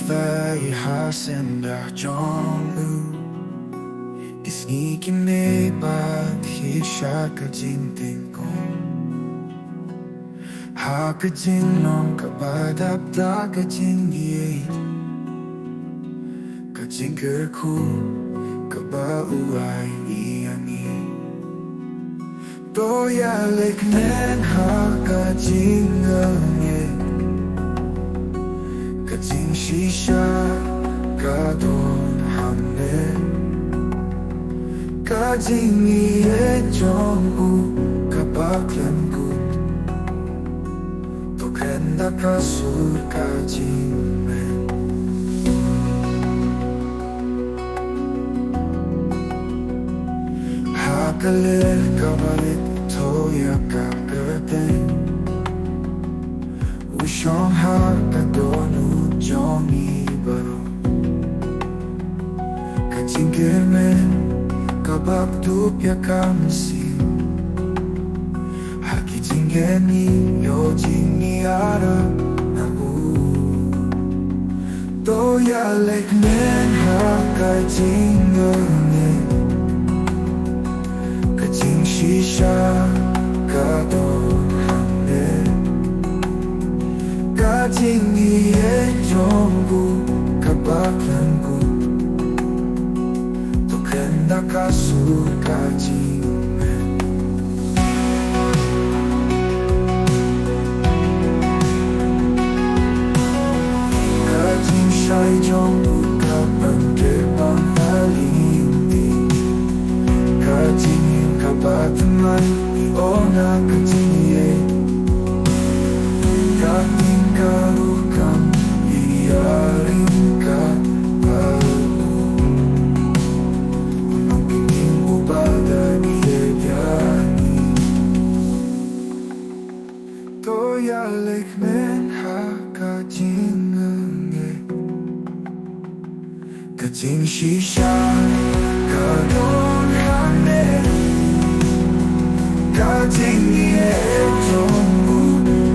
pyrthei syndah jong sngi jingshisa ka jingtyngkong ka jinglong kaba ka jingieid ka jingkyrkhu kaba thoh lehkmen ka jingeh ka jingshisha ka hangne ka jong kaba khlem thoh kren ka jingmen lyer kaba thoh ka kyrteng shong ka dohnud jong baroh ka jingkmen kaba kdup ka mynsiem jingeh jingiarap thoh lehkmen ka jingngeit ka jingshisha ka dohnud ka jingieid jong kaba khlem thoh kren ka jingmen ka jingshai jong ka ka jingeh kaba ka jingieid ka lyer ka baroh thoh lehkmen ka jingngeit ka jingshisha ka hangne ka jingieid jong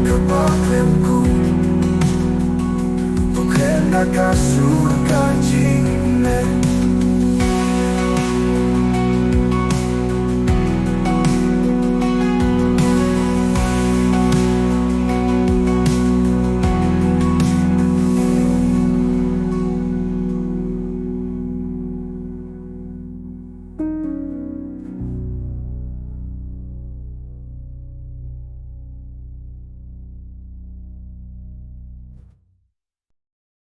kaba khlem thoh kren ka jingmen